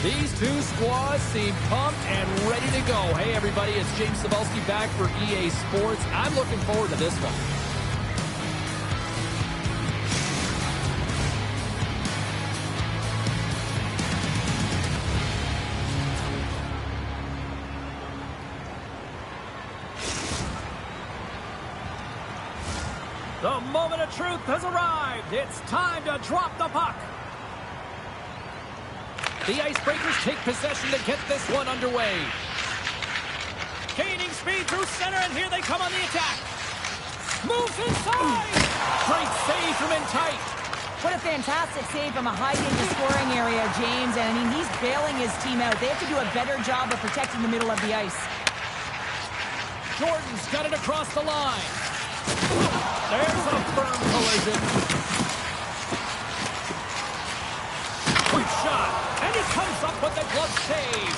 These two squads seem pumped and ready to go. Hey, everybody, it's James Cebulski back for EA Sports. I'm looking forward to this one. The moment of truth has arrived. It's time to drop the puck. The Icebreakers take possession to get this one underway. Gaining speed through center, and here they come on the attack. Moves inside. Great save from in tight. What a fantastic save from a high-danger scoring area, James. And, I mean, he's bailing his team out. They have to do a better job of protecting the middle of the ice. Jordan's got it across the line. There's a firm collision. Quick shot. And he comes up with a glove save.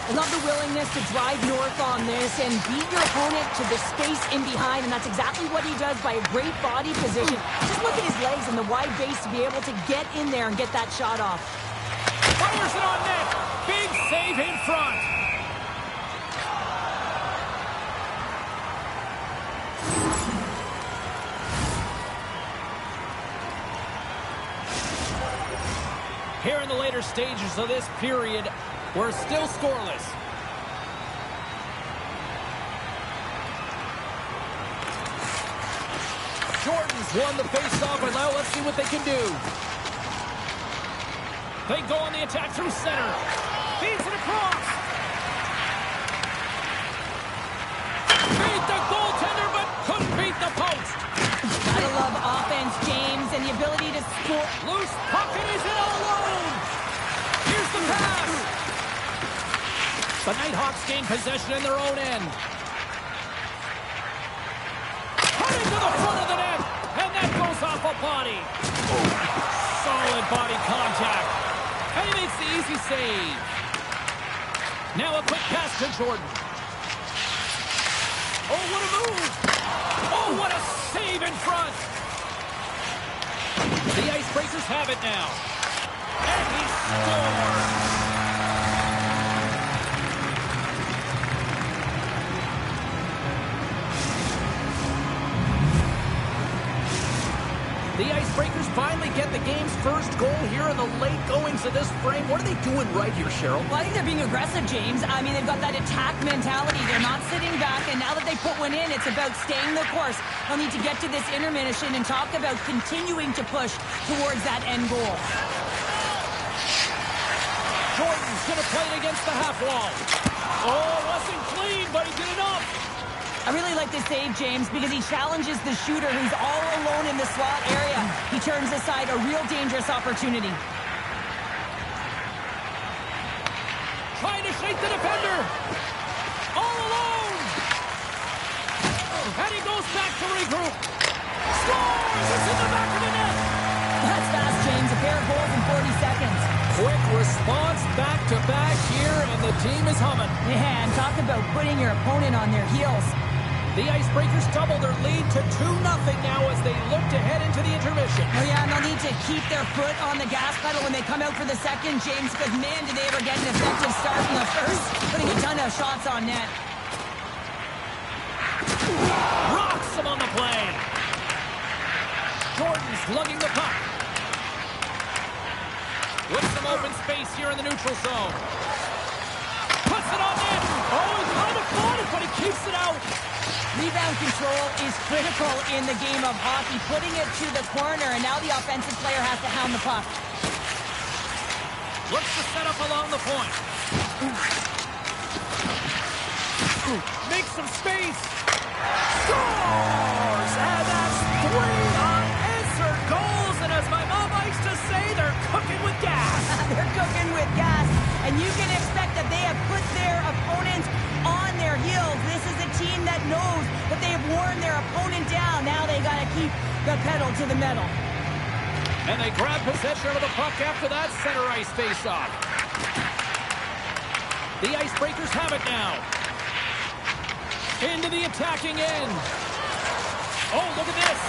I love the willingness to drive north on this and beat your opponent to the space in behind, and that's exactly what he does by a great body position. Just look at his legs and the wide base to be able to get in there and get that shot off. Fires it on net. Big save in front. Here in the later stages of this period, we're still scoreless. Jordan's won the faceoff, and now let's see what they can do. They go on the attack through center. Feeds it across. Beat the goaltender, but couldn't beat the post. Gotta love offense, James, and the ability to score. Loose puck, and he's in all alone. Here's the pass. The Nighthawks gain possession in their own end. Cut into the front of the net, and that goes off a body. Solid body contact. And he makes the easy save. Now a quick pass to Jordan. Oh, what a move. Oh, what a save in front. The Icebreakers have it now. And he scores. The Icebreakers finally get the game's first goal here in the late goings of this frame. What are they doing right here, Cheryl? Well, I think they're being aggressive, James. I mean, they've got that attack mentality. They're not sitting back, and now that they put one in, it's about staying the course. They'll need to get to this intermission and talk about continuing to push towards that end goal. Jordan's going to play it against the half wall. Oh, wasn't clean, but he did enough. I really like this save, James, because he challenges the shooter who's all alone in the slot area. He turns aside a real dangerous opportunity. Trying to shake the defender. All alone. And he goes back to regroup. Scores! It's in the back of the net. That's fast, James. A pair of goals in 40 seconds. Quick response back-to-back here, and the team is humming. Yeah, and talk about putting your opponent on their heels. The Icebreakers double their lead to 2-0 now as they look to head into the intermission. Oh, yeah, and they'll need to keep their foot on the gas pedal when they come out for the second, James, because, man, did they ever get an effective start in the first, putting a ton of shots on net. Rocks him on the play. Jordan's lugging the puck. With some open space here in the neutral zone. Puts it on net. Oh, he's trying to find it, but he keeps it out. Rebound control is critical in the game of hockey, putting it to the corner, and now the offensive player has to hound the puck. Looks to set up along the point. Makes some space. Scores! And that's 3 unanswered goals, and as my mom likes to say, they're cooking with gas. They're cooking with gas, and you can expect that they have put their opponents on their heels. This is a team that knows that they have worn their opponent down. Now they got to keep the pedal to the metal. And they grab possession of the puck after that center ice face-off. The Icebreakers have it now. Into the attacking end. Oh, look at this.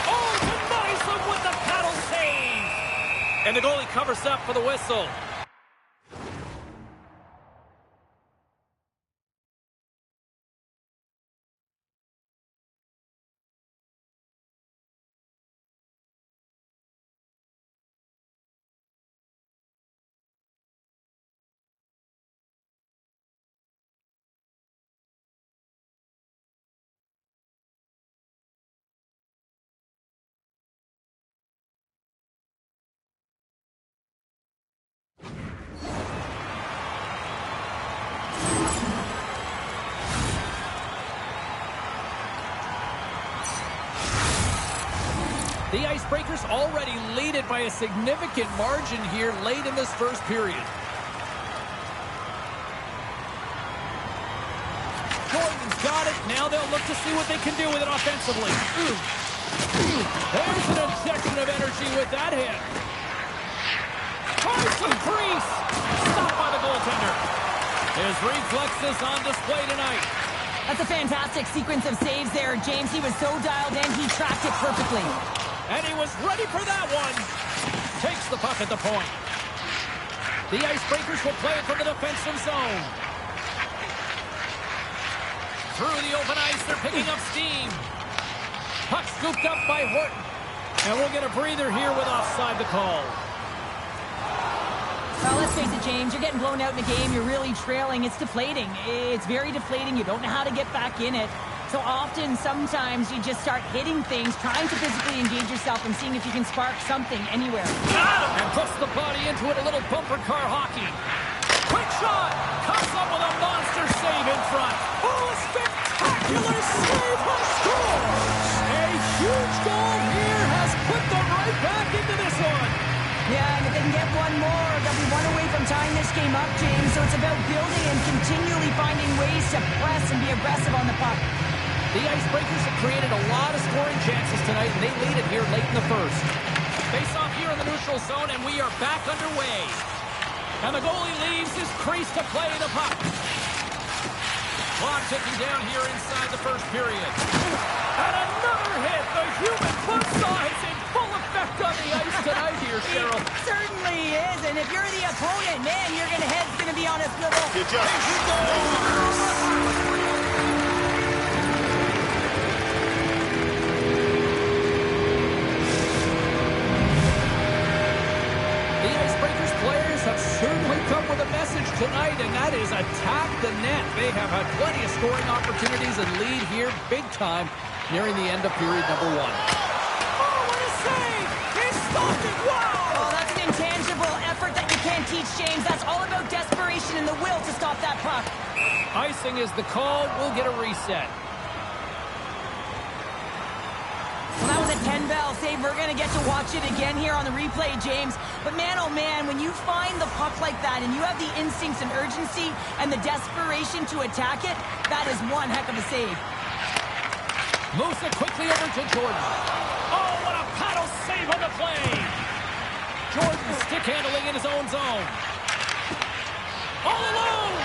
Oh, denies them with the paddle save. And the goalie covers up for the whistle. The Icebreakers already lead it by a significant margin here late in this first period. Jordan's got it. Now they'll look to see what they can do with it offensively. There's an injection of energy with that hit. Tries to the crease. Stopped by the goaltender. His reflexes on display tonight. That's a fantastic sequence of saves there, James. He was so dialed in, he tracked it perfectly. And he was ready for that one. Takes the puck at the point. The Icebreakers will play it from the defensive zone. Through the open ice, they're picking up steam. Puck scooped up by Horton. And we'll get a breather here with offside the call. Well, let's face it, James, you're getting blown out in a game. You're really trailing. It's deflating. It's very deflating. You don't know how to get back in it. So often, sometimes, you just start hitting things, trying to physically engage yourself and seeing if you can spark something anywhere. And puts the body into it, a little bumper car hockey. Quick shot! Comes up with a monster save in front. Oh, a spectacular save by Droge! A huge goal here has put them right back into this one. Yeah, and if they can get one more, they'll be one away from tying this game up, James. So it's about building and continually finding ways to press and be aggressive on the puck. The Icebreakers have created a lot of scoring chances tonight, and they lead it here late in the first. Face off here in the neutral zone, and we are back underway. And the goalie leaves his crease to play the puck. Clock ticking down here inside the first period. And another hit. The human foot size in full effect on the ice tonight here, Cheryl. It certainly is, and if you're the opponent, man, your head's going to be on a swivel. You just... Certainly come with a message tonight, and that is attack the net. They have had plenty of scoring opportunities and lead here big time nearing the end of period number one. Oh, what a save! He stopped it! Wow! Oh, that's an intangible effort that you can't teach, James. That's all about desperation and the will to stop that puck. Icing is the call. We'll get a reset. Well, that was a 10-bell save. We're going to get to watch it again here on the replay, James. But man, oh man, when you find the puck like that and you have the instincts and urgency and the desperation to attack it, that is one heck of a save. Moves it quickly over to Jordan. Oh, what a paddle save on the play. Jordan stick handling in his own zone. All alone.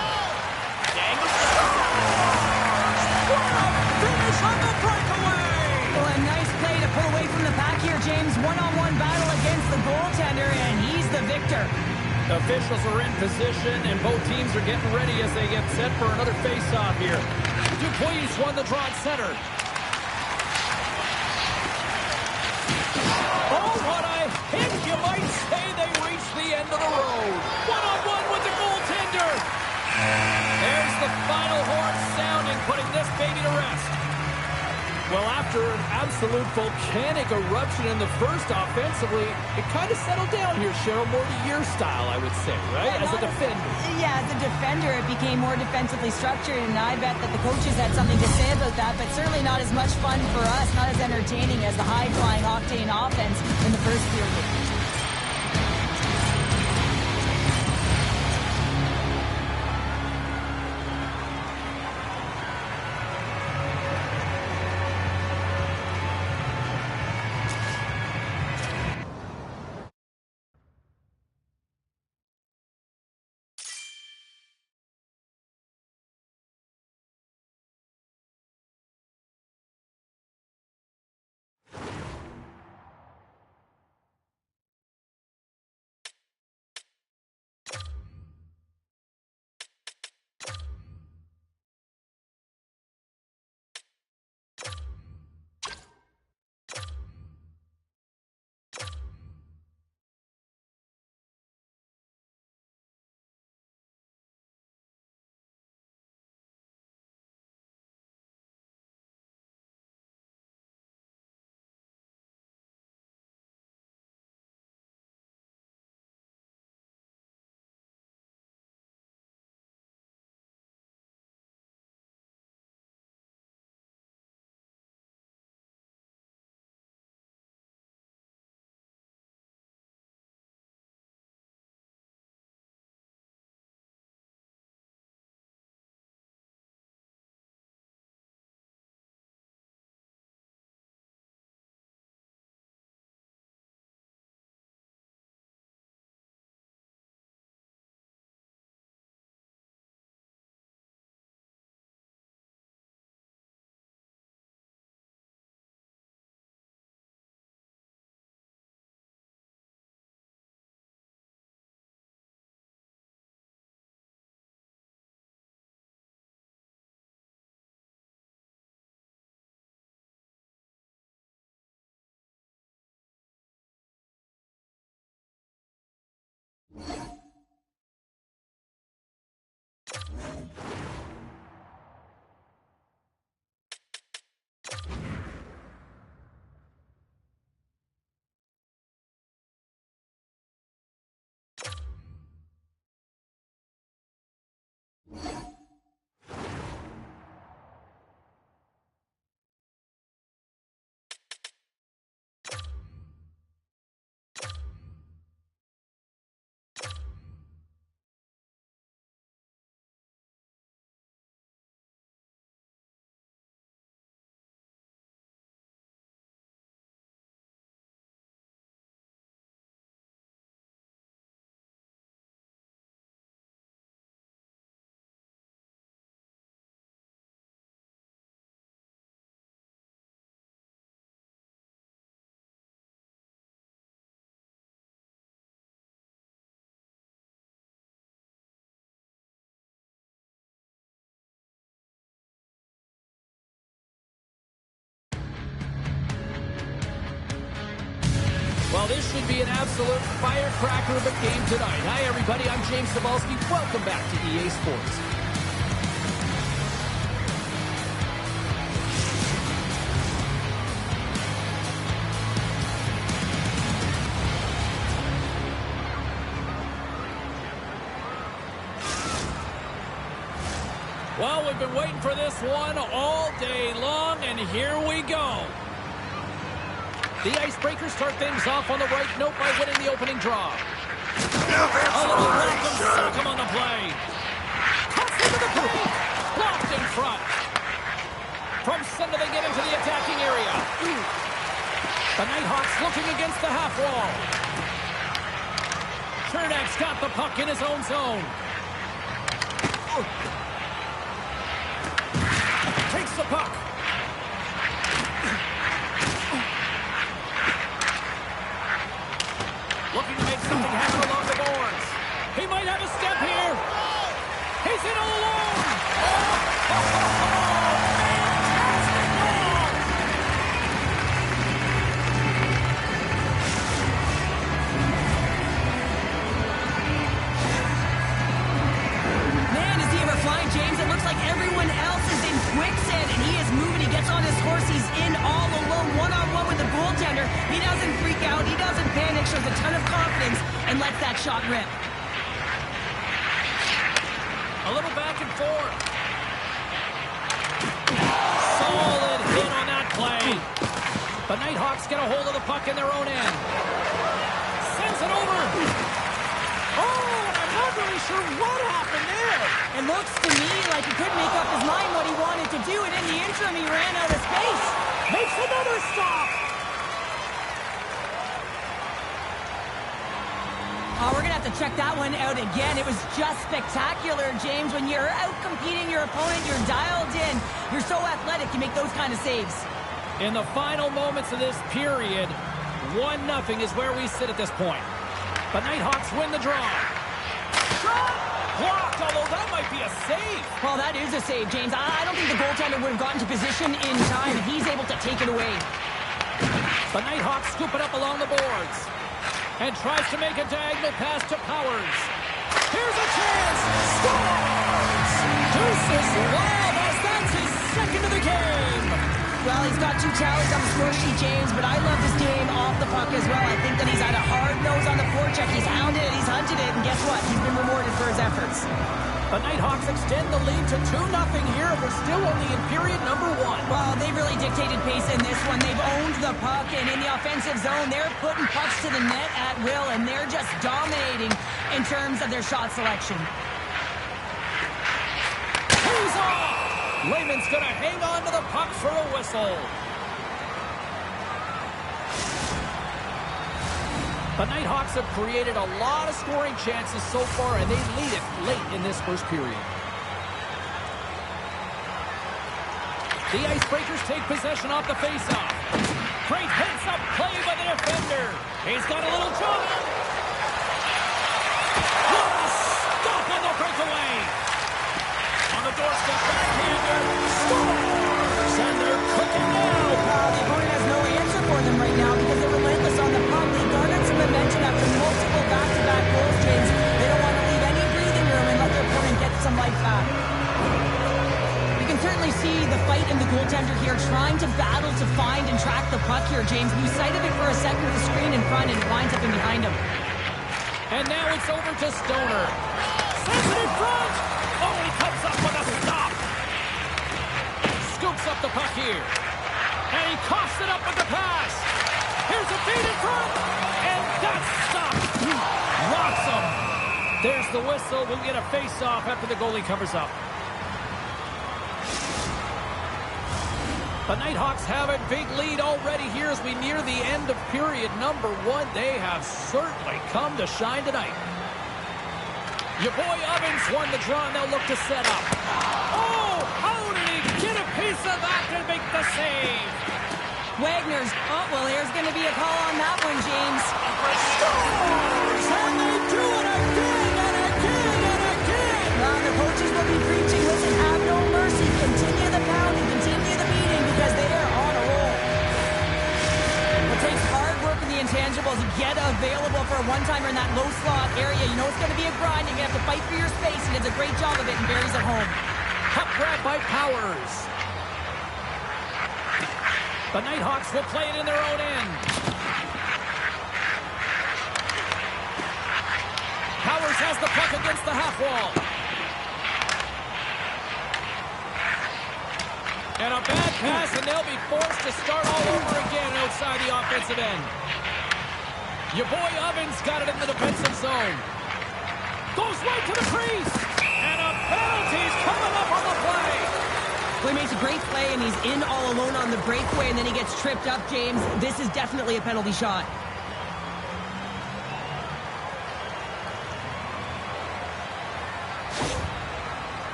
What a finish on the breakaway! Well, a nice play to pull away from the pack here, James. One-on-one battle against the goaltender, and he's the victor. Officials are in position, and both teams are getting ready as they get set for another face-off here. Dupuis won the draw at center. Oh, what a hit! You might say they reached the end of the road. One-on-one with the goaltender. There's the final horn sounding, putting this baby to rest. Well, after an absolute volcanic eruption in the first offensively, it kind of settled down here, Cheryl, more to your style, I would say, right? Yeah, as a defender. Yeah, as a defender, it became more defensively structured, and I bet that the coaches had something to say about that, but certainly not as much fun for us, not as entertaining as the high-flying octane offense in the first period. should be an absolute firecracker of a game tonight. Hi, everybody. I'm James Cebulski. Welcome back to EA Sports. Well, we've been waiting for this one all day long, and here we go. The Icebreakers start things off on the right note by winning the opening draw. A little welcome sock on the play. Cuts into the paint. Blocked in front. From center, they get into the attacking area. The Nighthawks looking against the half wall. Cernak's got the puck in his own zone. Takes the puck. Looking to make something happen along the boards. He might have a step here. He's in all alone. Fantastic goal! Man, is he ever flying, James? It looks like everyone else is in quicksand, and he is moving. He gets on his horse. He's in all alone, one-on-one with the goaltender. He doesn't freak out. He doesn't panic. Shows a ton of confidence and lets that shot rip. A little back and forth. Solid hit on that play. The Nighthawks get a hold of the puck in their own end. Sends it over. Oh, I'm not really sure what happened there. It looks to me like he couldn't make up his mind what he wanted to do, and in the interim, he ran out of space. Makes another stop. Oh, we're going to have to check that one out again. It was just spectacular, James. When you're out-competing your opponent, you're dialed in. You're so athletic, you make those kind of saves. In the final moments of this period, 1-0 is where we sit at this point. The Nighthawks win the draw. Shot! Blocked, although that might be a save. Well, that is a save, James. I don't think the goaltender would have gotten to position in time, and he's able to take it away. The Nighthawks scoop it up along the boards and tries to make a diagonal pass to Powers. Here's a chance! Scores! Deuces Wild as that's his second of the game. Well, he's got 2 tallies on the score sheet, James, but I love his game off the puck as well. I think that he's had a hard nose on the forecheck. He's hounded it, he's hunted it, and guess what? He's been rewarded for his efforts. The Nighthawks extend the lead to 2-0 here, and we're still only in period number 1. Well, they've really dictated pace in this one. They've owned the puck, and in the offensive zone, they're putting pucks to the net at will, and they're just dominating in terms of their shot selection. He's off! Lehman's going to hang on to the puck for a whistle. The Nighthawks have created a lot of scoring chances so far, and they lead it late in this first period. The Icebreakers take possession off the faceoff. Great heads-up play by the defender. He's got a little jump. What a stop on the breakaway. On the doorstep, backhander. Scores! And they're cooking now. The opponent has no answer for them right now because they're relentless on the puck. They garnered some momentum after multiple back-to-back goals, James. They don't want to leave any breathing room and let their opponent get some life back. You can certainly see the fight in the goaltender here, trying to battle to find and track the puck here, James. We sighted it for a second with the screen in front and it winds up in behind him. And now it's over to Stoner. Sends it in front. Oh, he comes up with a stop. Scoops up the puck here. And he coughs it up with the pass. Here's a feed in front. And that's stopped. Rocks him. There's the whistle. We'll get a face-off after the goalie covers up. The Nighthawks have a big lead already here as we near the end of period number 1. They have certainly come to shine tonight. Your boy Ovens won the draw, and they'll look to set up. Oh, how did he get a piece of that to make the save? Wagner's, oh, well, there's going to be a call on that one, James. Scores! And they do it again and again and again! Well, the coaches will be preaching, listen, have no mercy. Continue the pounding, continue the beating, because they are on a roll. It takes hard work in the intangibles to get a low slot area. You know it's going to be a grind. You're going to have to fight for your space. He does a great job of it and buries it home. Puck grab by Powers. The Nighthawks will play it in their own end. Powers has the puck against the half wall. And a bad pass, and they'll be forced to start all over again outside the offensive end. Your boy Ovens got it in the defensive zone. Goes right to the crease. And a penalty's coming up on the play. Well, he makes a great play, and he's in all alone on the breakaway, and then he gets tripped up, James. This is definitely a penalty shot.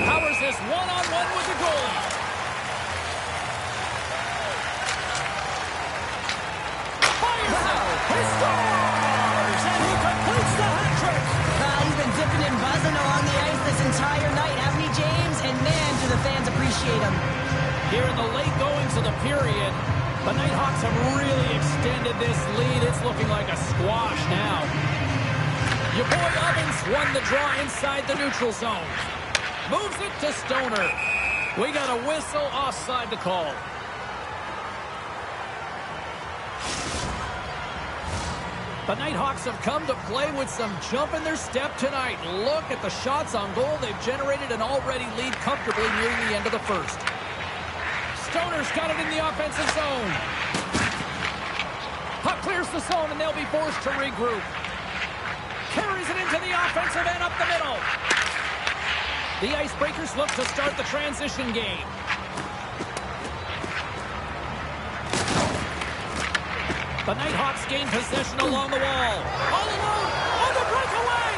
Powers is one-on-one with the goalie. He scores! And he completes the hat-trick! He's been dipping and buzzing along the ice this entire night, hasn't he, James? And man, do the fans appreciate him. Here in the late goings of the period, the Nighthawks have really extended this lead. It's looking like a squash now. Your boy Ovens won the draw inside the neutral zone. Moves it to Stoner. We got a whistle offside to call. The Nighthawks have come to play with some jump in their step tonight. Look at the shots on goal. They've generated an already lead comfortably nearing the end of the first. Stoner's got it in the offensive zone. Puck clears the zone, and they'll be forced to regroup. Carries it into the offensive end up the middle. The Icebreakers look to start the transition game. The Nighthawks gain possession along the wall. All alone on the breakaway.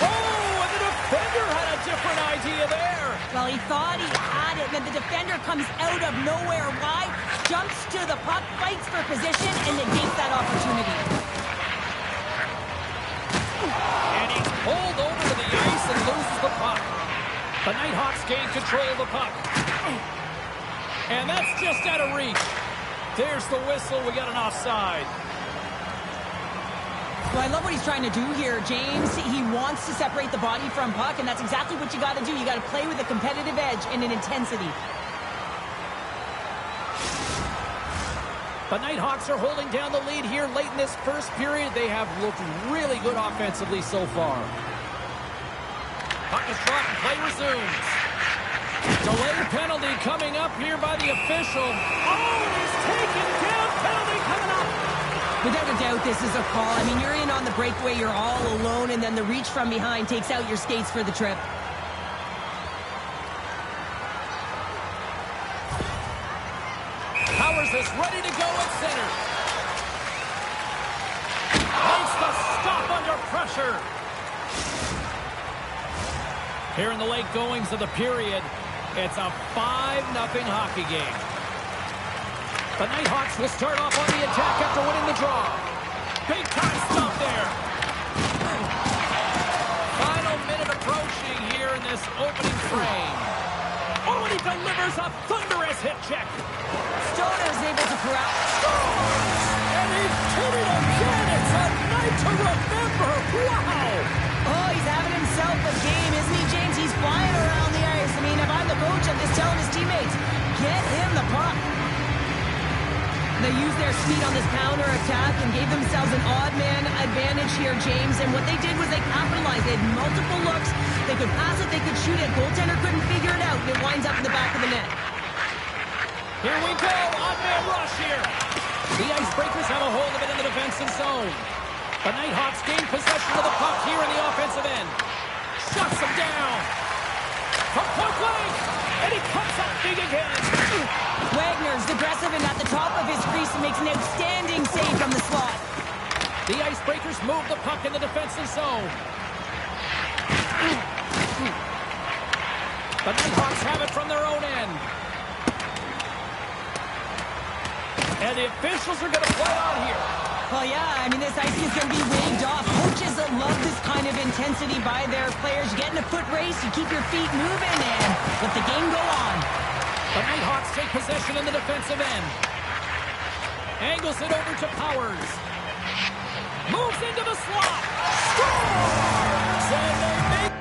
Oh, and the defender had a different idea there. Well, he thought he had it, and then the defender comes out of nowhere. Why? Jumps to the puck, fights for position, and negates that opportunity. And he's pulled over to the ice and loses the puck. The Nighthawks gain control of the puck. And that's just out of reach. There's the whistle. We got an offside. Well, I love what he's trying to do here, James. He wants to separate the body from puck, and that's exactly what you got to do. You got to play with a competitive edge and an intensity. The Nighthawks are holding down the lead here late in this first period. They have looked really good offensively so far. Puck is dropped and play resumes. Delayed penalty coming up here by the official. Oh, he's taken down. Penalty coming up. Without a doubt, this is a call. I mean, you're in on the breakaway, you're all alone, and then the reach from behind takes out your skates for the trip. Powers is ready to go at center. Makes the stop under pressure. Here in the late goings of the period, it's a 5-0 hockey game. The Nighthawks will start off on the attack after winning the draw. Big time stop there. Final minute approaching here in this opening frame. Oh, and he delivers a thunderous hit check. Stoner's able to corral. And he did it again. It's a night to remember. Wow. Oh, he's having himself a game, isn't he, James? He's flying around the ice. I mean, if I'm the coach, I'm just telling his teammates, get him the puck. They used their speed on this counter attack and gave themselves an odd man advantage here, James. And what they did was they capitalized. They had multiple looks. They could pass it, they could shoot it. Goaltender couldn't figure it out, and it winds up in the back of the net. Here we go, odd-man rush here. The Icebreakers have a hold of it in the defensive zone. The Nighthawks gain possession of the puck here in the offensive end. Shuts him down. From point blank, and he comes up big again. Wagner's aggressive and at the top of his crease and makes an outstanding save from the slot. The Icebreakers move the puck in the defensive zone. The Nighthawks have it from their own end. And the officials are going to play on here. Well, yeah, I mean, this ice is going to be waved off. Coaches that love this kind of intensity by their players. You get in a foot race, you keep your feet moving, and let the game go on. The Nighthawks take possession in the defensive end. Angles it over to Powers. Moves into the slot. Scores! And they make...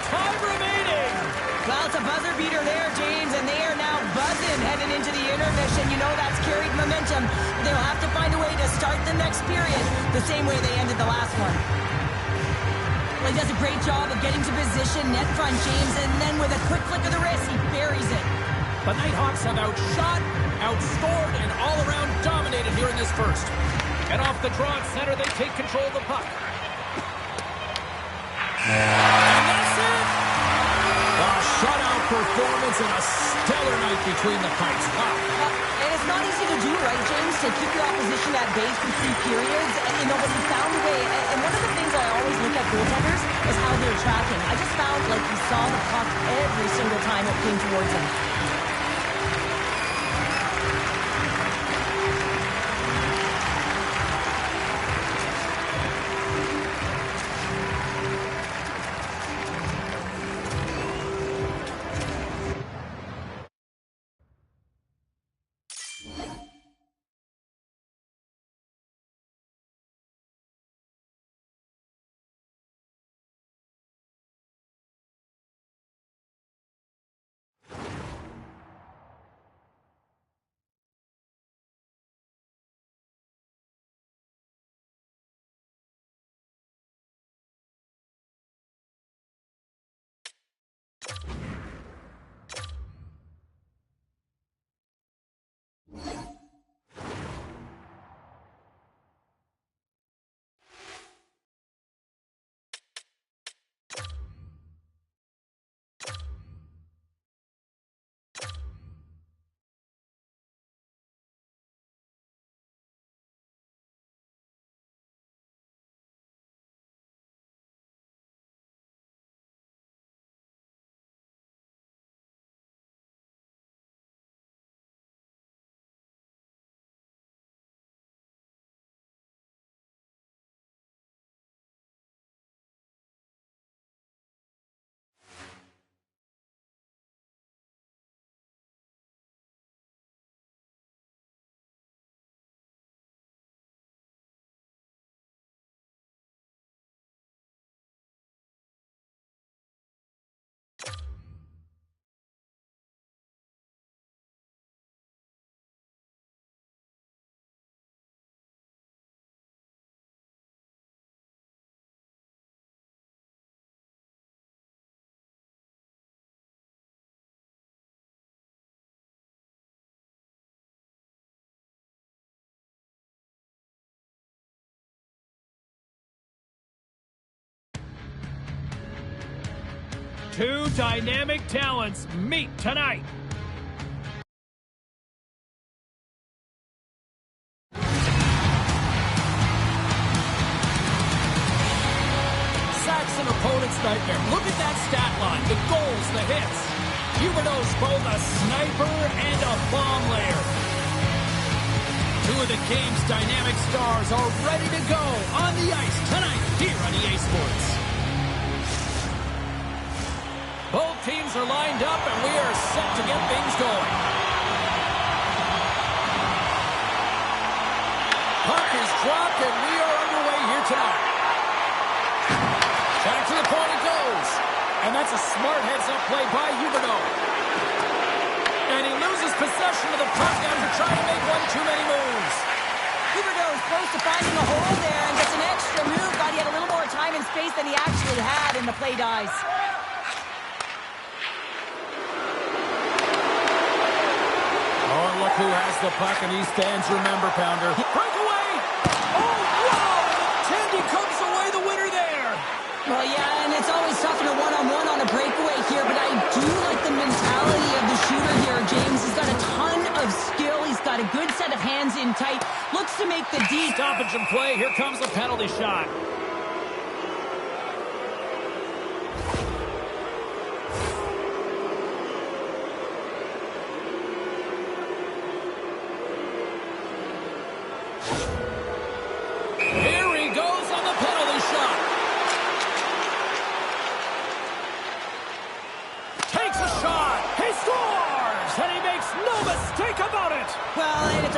Time remaining. Well, it's a buzzer beater there, James, and they are now buzzing heading into the intermission. You know that's carried momentum. They'll have to find a way to start the next period the same way they ended the last one. Well, he does a great job of getting to position, net front, James, and then with a quick flick of the wrist, he buries it. The Nighthawks have outshot, outscored, and all-around dominated here in this first. And off the draw at center, they take control of the puck. And that's it! A shutout performance and a stellar night between the Pikes. Wow. And it's not easy to do, right, James, to keep your opposition at bay for 3 periods. And, you know, but he found a way. And one of the things I always look at goaltenders is how they're tracking. I just found like he saw the puck every single time it came towards him. Two dynamic talents meet tonight. Sacks an opponent's nightmare. Look at that stat line. The goals, the hits. Huberdeau's both a sniper and a bomb layer. Two of the game's dynamic stars are ready to go on the ice tonight here on EA Sports. Both teams are lined up, and we are set to get things going. Puck is dropped, and we are underway here tonight. Back to the point it goes. And that's a smart heads-up play by Huberdeau. And he loses possession of the puck after trying to make one too many moves. Huberdeau is close to finding a hole there and gets an extra move. Thought he had a little more time and space than he actually had, and the play dies. Oh, look who has the puck, and he stands your member pounder. Breakaway! Oh, wow! Tandy comes away the winner there. Well, yeah, and it's always tough in a one-on-one on a breakaway here, but I do like the mentality of the shooter here, James. He's got a ton of skill. He's got a good set of hands in tight. Looks to make the D. Stoppage and play. Here comes the penalty shot.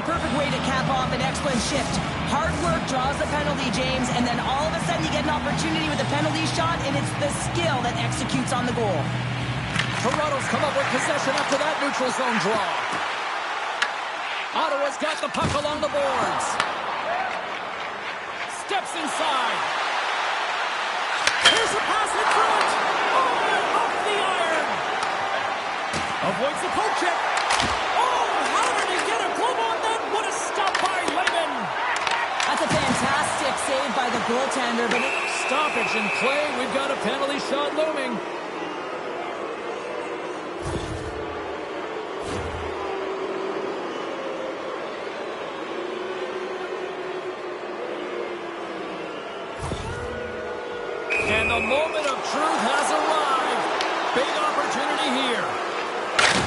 perfect way to cap off an excellent shift. Hard work draws the penalty, James, and then all of a sudden you get an opportunity with a penalty shot, and it's the skill that executes on the goal. Toronto's come up with possession after that neutral zone draw. Ottawa's got the puck along the boards. Steps inside. Here's a pass in front. Oh, off the iron. Avoids the poke check. Oh, how did he get a glove on that? What a stop by Lehman. That's a fantastic save by the goaltender, but Stoppage in play. We've got a penalty shot looming. And the moment of truth has arrived. Big opportunity here.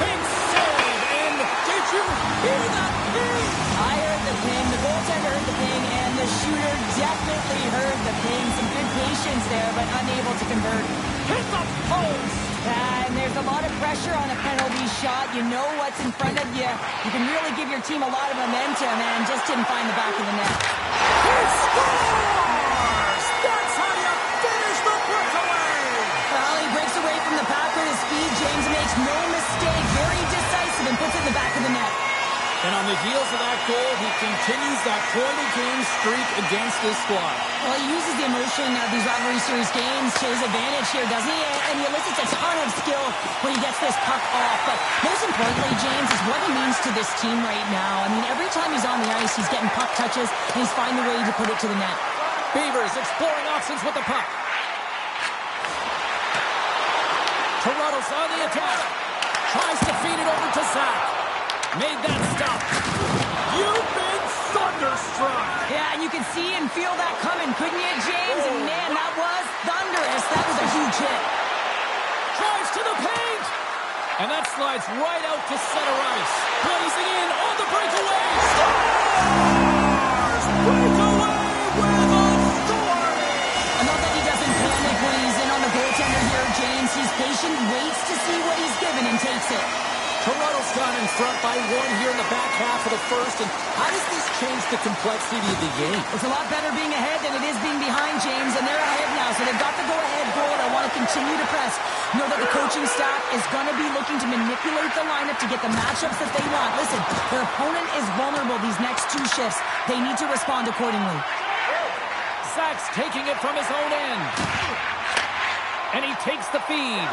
Big save, and did you hear that ping? I heard the ping, the goaltender heard the ping, and the shooter definitely heard the ping. Some good patience there, but unable to convert. Hit the post. And there's a lot of pressure on a penalty shot. You know what's in front of you. You can really give your team a lot of momentum, and just didn't find the back of the net. He scores! That's how you finish the breakaway. Well, he breaks away from the pack with his speed. James makes no mistake. Very decisive and puts it in the back of the net. And on the heels of that goal, he continues that point-of-game streak against this squad. Well, he uses the emotion of these rivalry series games to his advantage here, doesn't he? And he elicits a ton of skill when he gets this puck off. But most importantly, James, is what he means to this team right now. I mean, every time he's on the ice, he's getting puck touches, and he's finding a way to put it to the net. Beavers exploring options with the puck. Toronto's on the attack. Tries to feed it over to Zach. Made that stop. You've been thunderstruck. Yeah, and you can see and feel that coming, couldn't you, James? And man, that was thunderous. That was a huge hit. Drives to the paint. And that slides right out to center ice. Blazing in on the breakaway. Stars! Breakaway with authority. I know that he doesn't panic when he's in on the goaltender here, James. He's patient, waits to see what he's given, and takes it. Toronto's gone in front by one here in the back half of the first. And how does this change the complexity of the game? It's a lot better being ahead than it is being behind, James, and they're ahead now, so they've got the go-ahead goal. They want to continue to press. Know that the coaching staff is going to be looking to manipulate the lineup to get the matchups that they want. Listen, their opponent is vulnerable these next two shifts. They need to respond accordingly. Zach's taking it from his own end. And he takes the feed.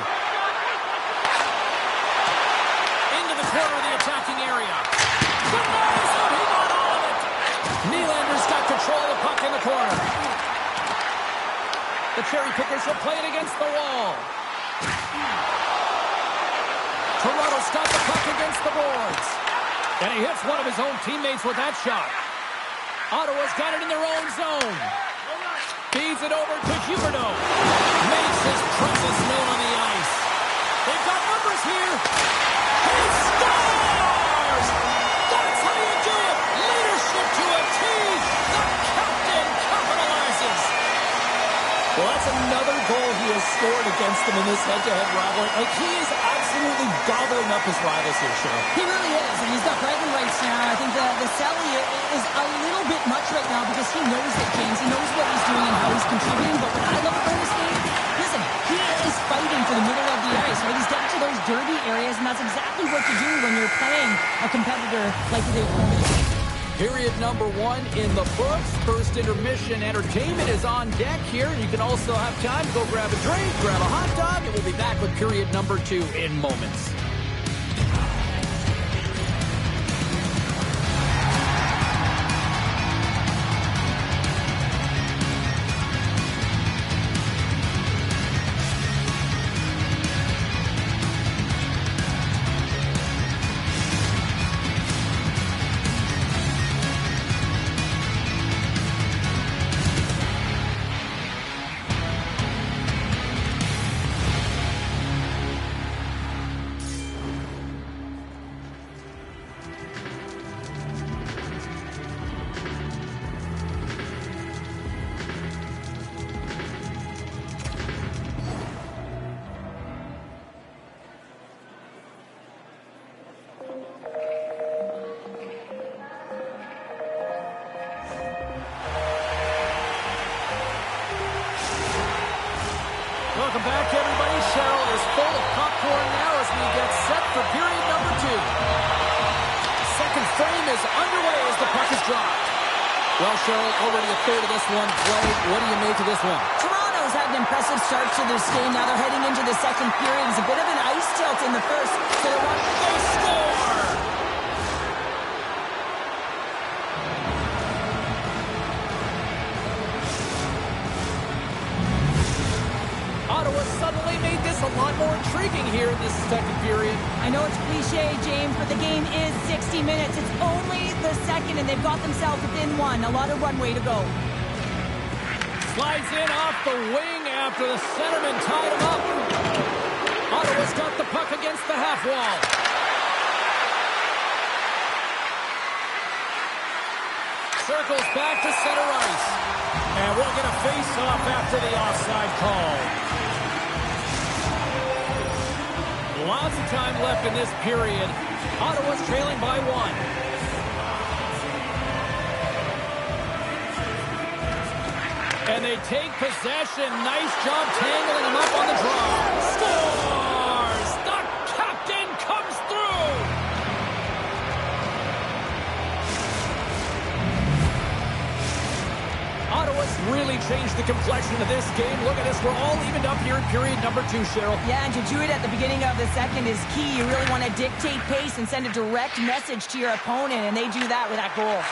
Corner of the attacking area. Denies him. He got all of it. Nylander's got control of the puck in the corner. The cherry pickers will play it against the wall. Toronto's got the puck against the boards. And he hits one of his own teammates with that shot. Ottawa's got it in their own zone. Feeds it over to Huberdeau. Makes his presence known on the ice. They've got numbers here. He scores! That's how you do it! Leadership to a T! The captain capitalizes! Well, that's another goal he has scored against them in this head-to-head rivalry. Like, he is absolutely gobbling up his rivals here, Cheryl. He really is, and he's got bragging rights now. I think the Sally is a little bit much right now because he knows it, James. He knows what he's doing and how he's contributing. But what I love about this game, listen, he is fighting for the middle of the ice, right? He's getting to those dirty areas, and that's exactly what you do when you're playing a competitor like the opponent. Period number 1 in the books. First intermission entertainment is on deck here. You can also have time to go grab a drink, grab a hot dog, and we'll be back with period number 2 in moments. Well, Cheryl, already a third of this one played. What do you make of this one? Toronto's had an impressive start to this game. Now they're heading into the second period. It's a bit of an ice tilt in the first. So they score! Ottawa suddenly made this a lot more intriguing here in this second period. I know it's cliche, James, but the game is 60 minutes. It's only the second, and they've got themselves within one. A lot of runway to go. Slides in off the wing after the centerman tied him up. Ottawa's got the puck against the half wall. Circles back to center ice. And we'll get a face-off after the offside call. Lots of time left in this period. Ottawa's trailing by 1. And they take possession. Nice job tangling him up on the draw. Scores! The captain comes through! Ottawa's really changed the complexion of this game. Look at this. We're all evened up here in period number 2, Cheryl. Yeah, and to do it at the beginning of the second is key. You really want to dictate pace and send a direct message to your opponent, and they do that with that goal.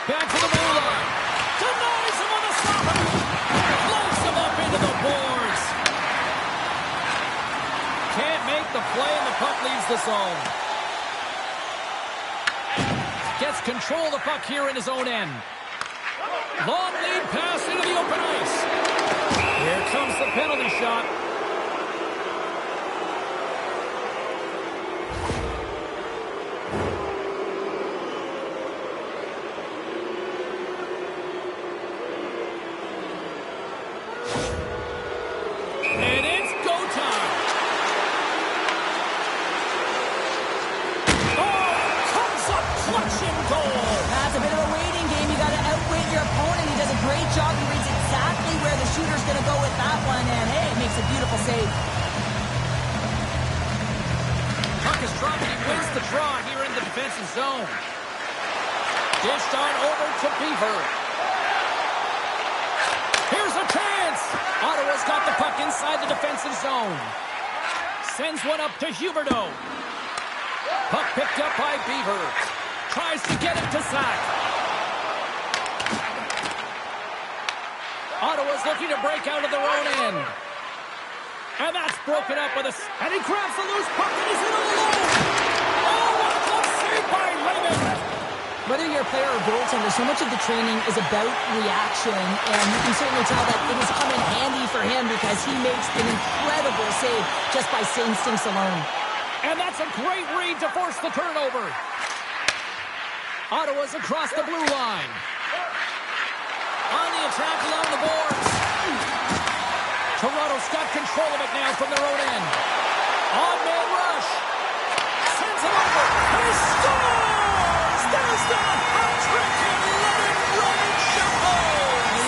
Back to the blue line. Denies him on the stop. Floats him up into the boards. Can't make the play, and the puck leaves the zone. Gets control of the puck here in his own end. Long lead pass into the open ice. Here comes the penalty shot. And it's go time. Oh, comes up clutching goal. That's a bit of a waiting game. You got to outwit your opponent. He does a great job. He reads exactly where the shooter's going to go with that one, and hey, makes a beautiful save. Puck is dropped. He wins the draw here in the defensive zone. Dished on over to Beaver. Here's a chance. Ottawa's got the puck inside the defensive zone. Sends one up to Huberdeau. Puck picked up by Beaver. Tries to get it to Zach. Ottawa's looking to break out of their own end. And that's broken up with and he grabs the loose puck and he's in alone. Oh, what a close save by Lehman. Whether you're a player or goaltender, so much of the training is about reaction, and you can certainly tell that it has come in handy for him because he makes an incredible save just by instincts alone. And that's a great read to force the turnover. Ottawa's across the blue line. On the attack along the boards. Toronto's got control of it now from their own end. On-man rush. Sends it over. And he scores! There's the hat trick in Lemon Rain Chapeau!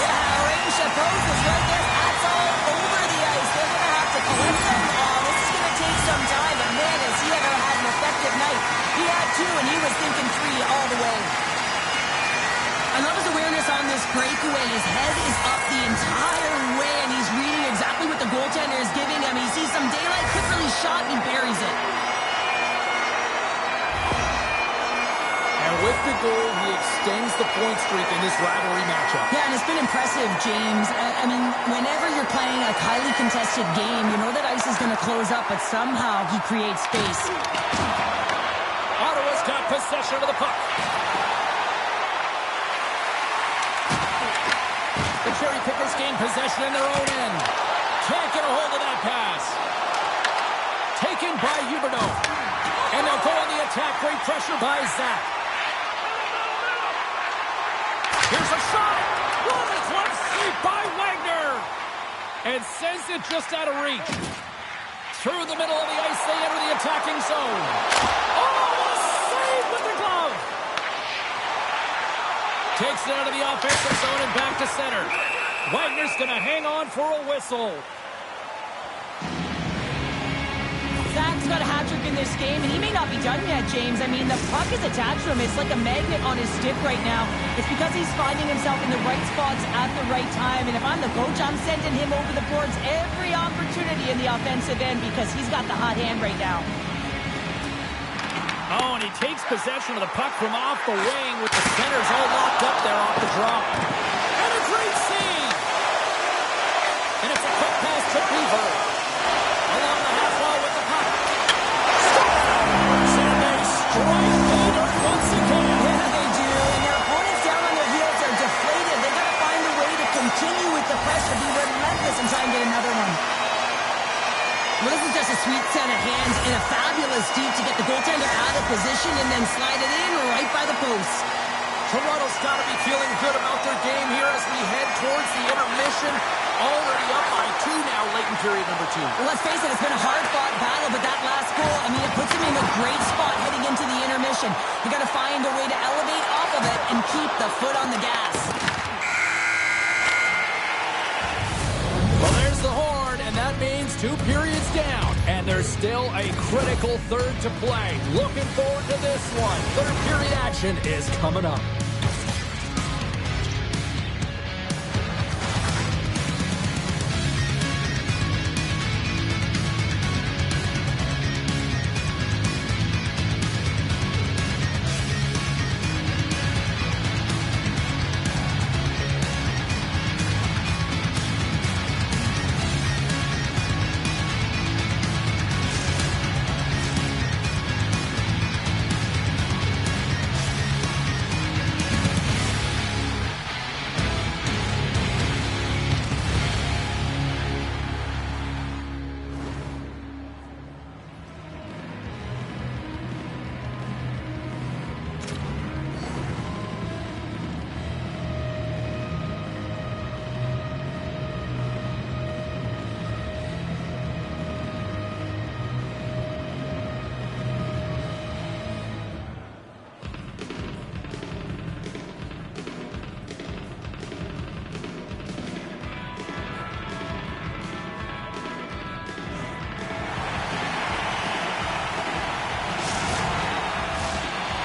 Yeah, Rain Chapeau is right there. Hats all over the ice. They're going to have to collect them. This is going to take some time, but man, has he ever had an effective night. He had 2, and he was thinking 3 all the way. I love his awareness on this breakaway. His head is up the entire way, and he's reading exactly what the goaltender is giving him. He sees some daylight, quickly shot, and he buries it. And with the goal, he extends the point streak in this rivalry matchup. Yeah, and it's been impressive, James. I mean, whenever you're playing a highly contested game, you know that ice is going to close up, but somehow he creates space. Ottawa's got possession of the puck. The Cherry Pickers gain possession in their own end. Can't get a hold of that pass. Taken by Huberdeau. And they'll go on the attack. Great pressure by Zach. Here's a shot. What a glove sweep by Wagner. And sends it just out of reach. Through the middle of the ice, they enter the attacking zone. Oh, a save with the glove. Takes it out of the offensive zone and back to center. Wagner's going to hang on for a whistle. Zach's got a hat trick in this game, and he may not be done yet, James. I mean, the puck is attached to him. It's like a magnet on his stick right now. It's because he's finding himself in the right spots at the right time, and if I'm the coach, I'm sending him over the boards every opportunity in the offensive end because he's got the hot hand right now. Oh, and he takes possession of the puck from off the wing with the centers all locked up there off the draw. And a great save! And it's a quick pass to Beaver. Along the half wall with the puck. Scores! And they strike pay dirt once again. Yeah, they do. And their opponents down on their heels are deflated. They got to find a way to continue with the pressure, be relentless, and try and get another one. Well, this is just a sweet set of hands and a fabulous deep to get the goaltender out of position and then slide it in right by the post. Toronto's got to be feeling good about their game here as we head towards the intermission. Already up by 2 now, late in period number 2. Well, let's face it, it's been a hard-fought battle, but that last goal, I mean, it puts them in a great spot heading into the intermission. You got to find a way to elevate off of it and keep the foot on the gas. Well, there's the horn, and that means 2 periods down, and there's still a critical third to play. Looking forward to this one. Third period action is coming up.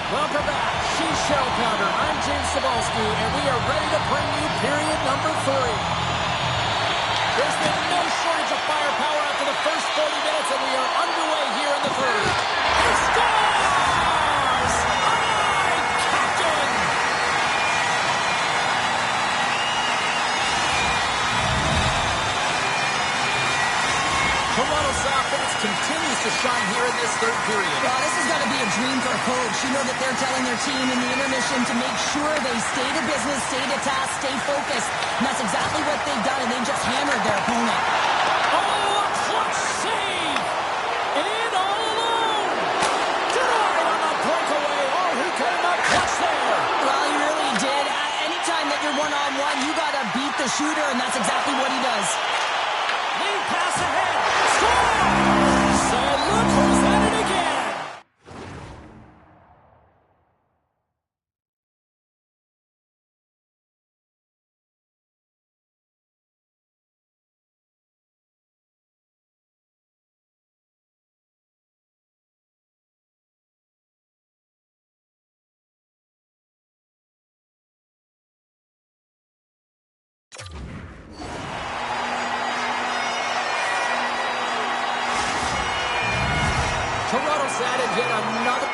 Welcome back. She's Shell Pounder. I'm James Cebulski, and we are ready to bring you period number 3. There's been no shortage of firepower after the first 40 minutes, and we are underway here in the third. He scores! Aye, Captain! Toronto's offense continues to shine here in this third period. Well, this has got to be a dream for a coach. You know that they're telling their team in the intermission to make sure they stay to business, stay to task, stay focused. And that's exactly what they've done, and they just hammered their opponent. Oh, a clutch save! In all alone! Denied on the breakaway. Oh, he came up clutch there. Well, he really did. Anytime that you're one-on-one, you got to beat the shooter, and that's exactly what he does. Lead pass ahead. Scores! And look who's at it again. Toronto's added yet another.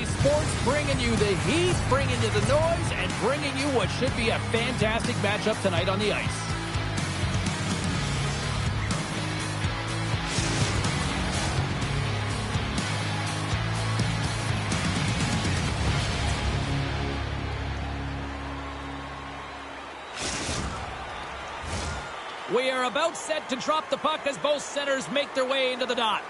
EA Sports, bringing you the heat, bringing you the noise, and bringing you what should be a fantastic matchup tonight on the ice. We are about set to drop the puck as both centers make their way into the dot.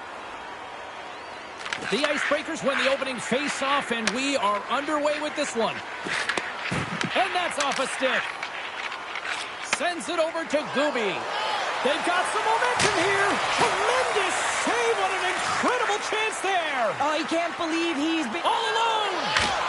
The Icebreakers win the opening face-off, and we are underway with this one. And that's off a stick. Sends it over to Gooby. They've got some momentum here. Tremendous save. What an incredible chance there. Oh, he can't believe he's been all alone.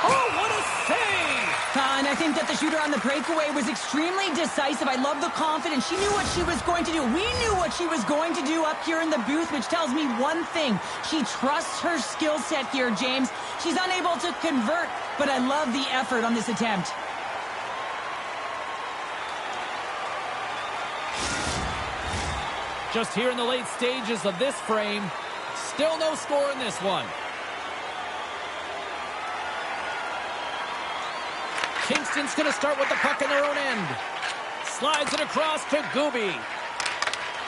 Oh, what a save. And I think that the shooter on the breakaway was extremely decisive. I love the confidence. She knew what she was going to do. We knew what she was going to do up here in the booth, which tells me one thing. She trusts her skill set here, James. She's unable to convert, but I love the effort on this attempt. Just here in the late stages of this frame, still no score in this one. Kingston's going to start with the puck in their own end. Slides it across to Gooby.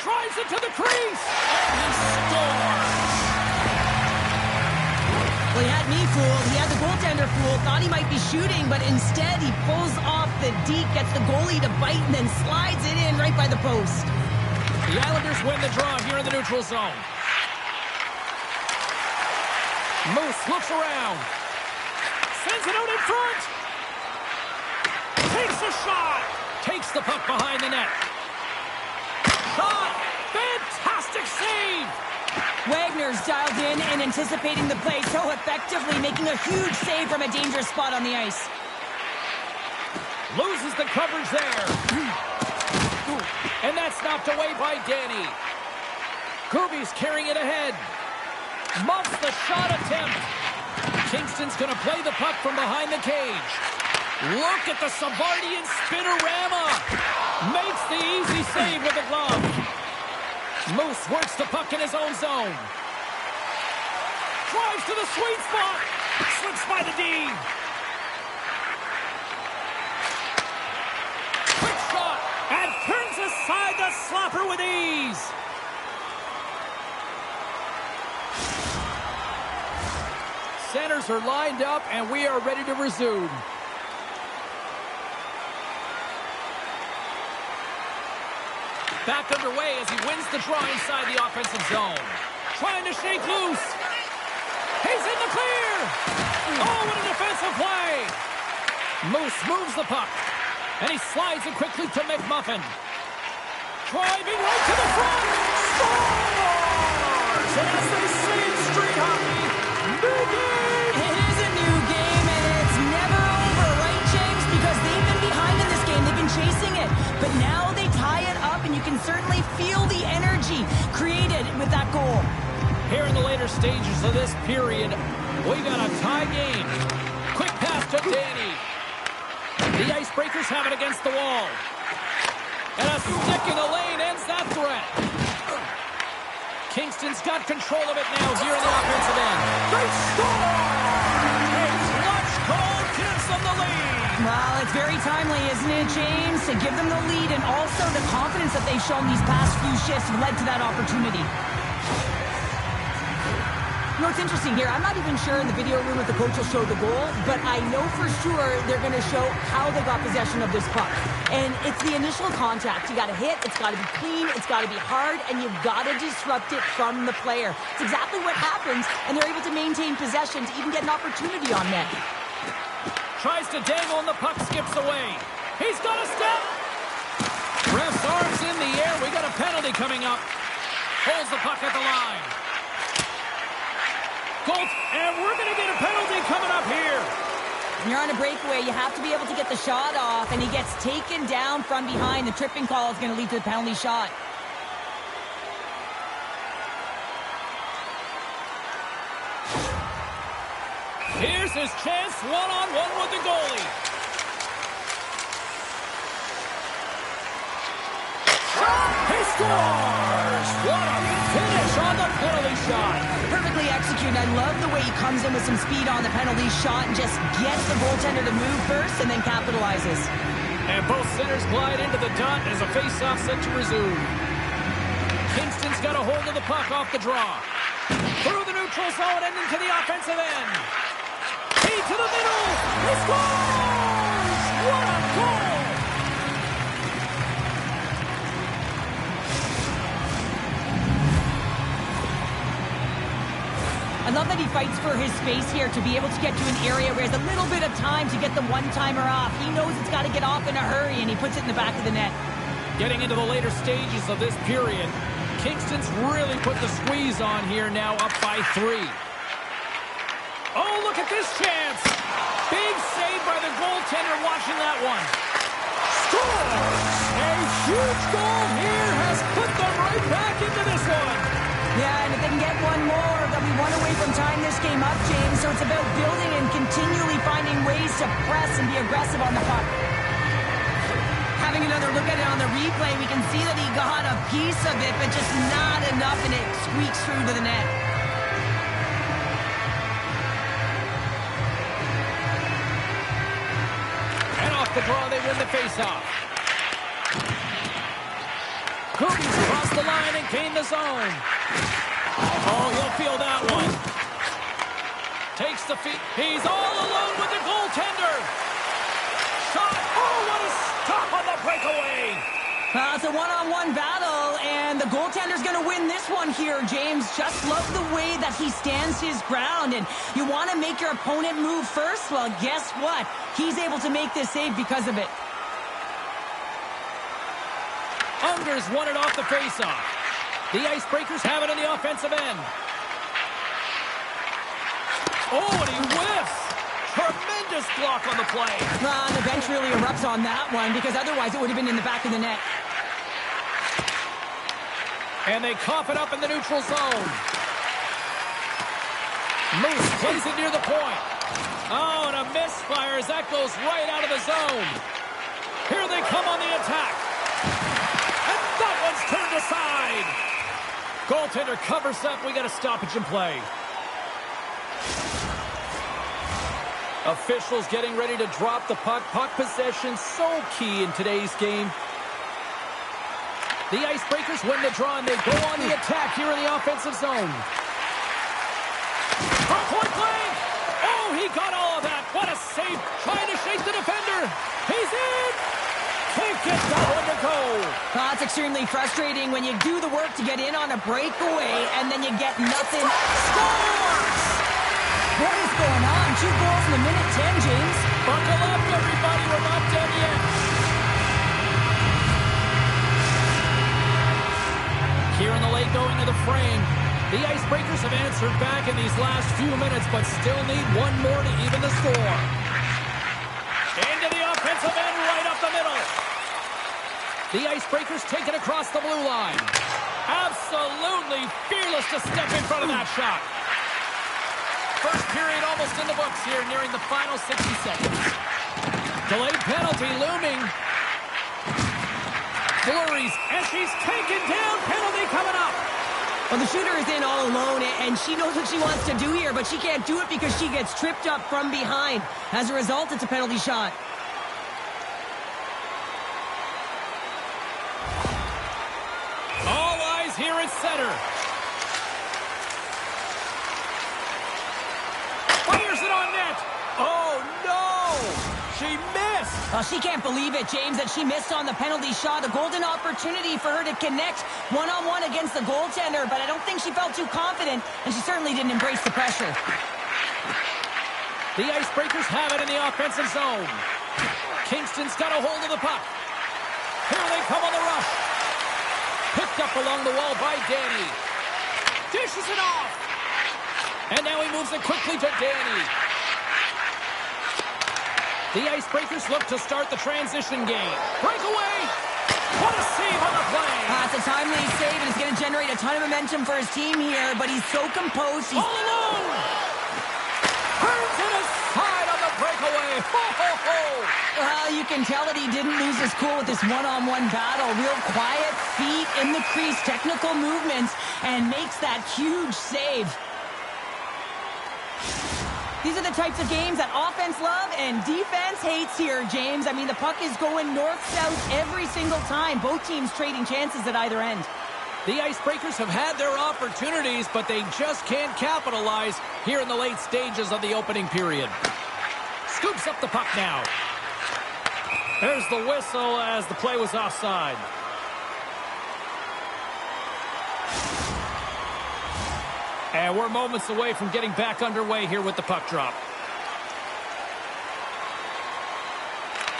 Drives it to the crease. And he scores. Well, he had me fooled. He had the goaltender fooled. Thought he might be shooting, but instead he pulls off the deke, gets the goalie to bite, and then slides it in right by the post. The Islanders win the draw here in the neutral zone. Moose looks around. Sends it out in front. Takes a shot. Takes the puck behind the net. Shot. Fantastic save. Wagner's dialed in and anticipating the play so effectively, making a huge save from a dangerous spot on the ice. Loses the coverage there. And that's knocked away by Danny. Gooby's carrying it ahead. Muffs the shot attempt. Kingston's going to play the puck from behind the cage. Look at the Savardian spinorama. Makes the easy save with the glove. Moose works the puck in his own zone. Drives to the sweet spot. Slips by the D. Quick shot. And turns aside the slapper with ease. Centers are lined up, and we are ready to resume. Back underway as he wins the draw inside the offensive zone. Trying to shake loose. He's in the clear. Oh, what a defensive play. Moose moves the puck. And he slides it quickly to McMuffin. Driving right to the front. Scores! And as they say in street hockey, new game! It is a new game, and it's never over, right, James? Because they've been behind in this game. They've been chasing it. But now they tie it up, and you can certainly feel the energy created with that goal. Here in the later stages of this period, we got a tie game. Quick pass to Danny. The Icebreakers have it against the wall. And a stick in the lane ends that threat. Kingston's got control of it now here in the offensive end. They score! A clutch goal gives them the lead. Well, it's very timely, isn't it, James? To give them the lead, and also the confidence that they've shown these past few shifts led to that opportunity. You know, it's interesting here. I'm not even sure in the video room if the coach will show the goal, but I know for sure they're going to show how they got possession of this puck. And it's the initial contact. You got to hit, it's got to be clean, it's got to be hard, and you've got to disrupt it from the player. It's exactly what happens, and they're able to maintain possession to even get an opportunity on net. Tries to dangle, and the puck skips away. He's got a step. Ref's arms in the air. We got a penalty coming up. Holds the puck at the line. And we're going to get a penalty coming up here. When you're on a breakaway, you have to be able to get the shot off, and he gets taken down from behind. The tripping call is going to lead to the penalty shot. Here's his chance, one-on-one with the goalie. He scores! What a finish on the penalty shot. Perfectly really executing. I love the way he comes in with some speed on the penalty shot and just gets the goaltender to move first and then capitalizes. And both centers glide into the dot as a face-off set to resume. Kingston's got a hold of the puck off the draw. Through the neutral zone and into the offensive end. Key to the middle. He scores! What a goal! I love that he fights for his space here to be able to get to an area where he has a little bit of time to get the one-timer off. He knows it's got to get off in a hurry, and he puts it in the back of the net. Getting into the later stages of this period, Kingston's really put the squeeze on here now, up by 3. Oh, look at this chance! Big save by the goaltender watching that one. Scores! A huge goal here has put them right back into this one. Yeah, and if they can get one more, they'll be one away from tying this game up, James. So it's about building and continually finding ways to press and be aggressive on the puck. Having another look at it on the replay, we can see that he got a piece of it, but just not enough, and it squeaks through to the net. And off the draw, they win the faceoff. Cooties across the line and gain the zone. Oh, he'll feel that one. Takes the feet. He's all alone with the goaltender. Shot. Oh, what a stop on the breakaway. It's a one-on-one battle, and the goaltender's going to win this one here, James. Just love the way that he stands his ground, and you want to make your opponent move first? Well, guess what? He's able to make this save because of it. Unger's won it off the faceoff. The Icebreakers have it in the offensive end. Oh, and he whiffs. Tremendous block on the play. The bench really erupts on that one because otherwise it would have been in the back of the net. And they cough it up in the neutral zone. Moose plays it near the point. Oh, and a misfire as that goes right out of the zone. Here they come on the attack. And that one's turned aside. Goaltender covers up. We got a stoppage in play. Officials getting ready to drop the puck. Puck possession so key in today's game. The Icebreakers win the draw, and they go on the attack here in the offensive zone. From point blank! Oh, he got all of that. What a save. Trying to shake the defender. He's in! Can't get that one to go. It's extremely frustrating when you do the work to get in on a breakaway, and then you get nothing. Scores! What is going on? 2 goals in a minute 10, James. Buckle up, everybody. We're not done yet. Here in the late going of the frame, the Icebreakers have answered back in these last few minutes, but still need one more to even the score. Into the offensive end, right up the middle. The Icebreakers take it across the blue line. Absolutely fearless to step in front of that shot. First period almost in the books here, nearing the final 60 seconds. Delayed penalty looming. Flurries, and she's taken down. Penalty coming up. Well, the shooter is in all alone, and she knows what she wants to do here, but she can't do it because she gets tripped up from behind. As a result, it's a penalty shot. All eyes here at center. Fires it on net. Oh, no! She missed. She can't believe it, James, that she missed on the penalty shot. A golden opportunity for her to connect one-on-one against the goaltender, but I don't think she felt too confident, and she certainly didn't embrace the pressure. The Icebreakers have it in the offensive zone. Kingston's got a hold of the puck. Here they come on the rush. Picked up along the wall by Danny. Dishes it off. And now he moves it quickly to Danny. The Icebreakers look to start the transition game. Breakaway! What a save on the play! It's a timely save, and it's going to generate a ton of momentum for his team here, but he's so composed. He's all alone! Turns it aside on the breakaway. Ho, ho, ho! You can tell that he didn't lose his cool with this one-on-one battle. Real quiet, feet in the crease, technical movements, and makes that huge save. These are the types of games that offense love and defense hates here, James. I mean, the puck is going north-south every single time. Both teams trading chances at either end. The Icebreakers have had their opportunities, but they just can't capitalize here in the late stages of the opening period. Scoops up the puck now. There's the whistle as the play was offside. And we're moments away from getting back underway here with the puck drop.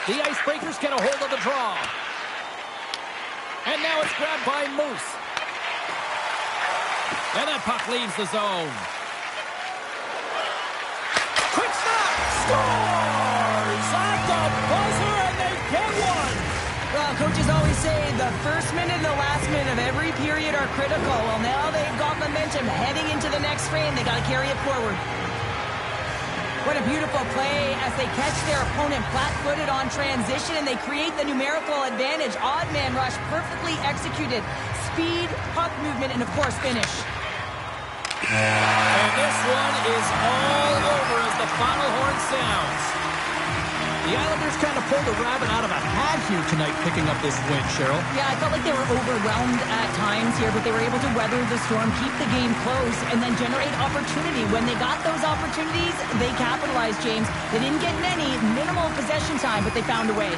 The Icebreakers get a hold of the draw. And now it's grabbed by Moose. And that puck leaves the zone. Quick snap! Scores! At the buzzer, and they get one! Well, coaches always say the first minute and the last minute of every period are critical. Well, now they've got momentum heading into the next frame. They got to carry it forward. What a beautiful play as they catch their opponent flat-footed on transition, and they create the numerical advantage. Odd man rush, perfectly executed. Speed, puck movement, and of course, finish. And this one is all over as the final horn sounds. The Islanders kind of pulled a rabbit out of a hat here tonight picking up this win, Cheryl. Yeah, I felt like they were overwhelmed at times here, but they were able to weather the storm, keep the game close, and then generate opportunity. When they got those opportunities, they capitalized, James. They didn't get many, minimal possession time, but they found a way.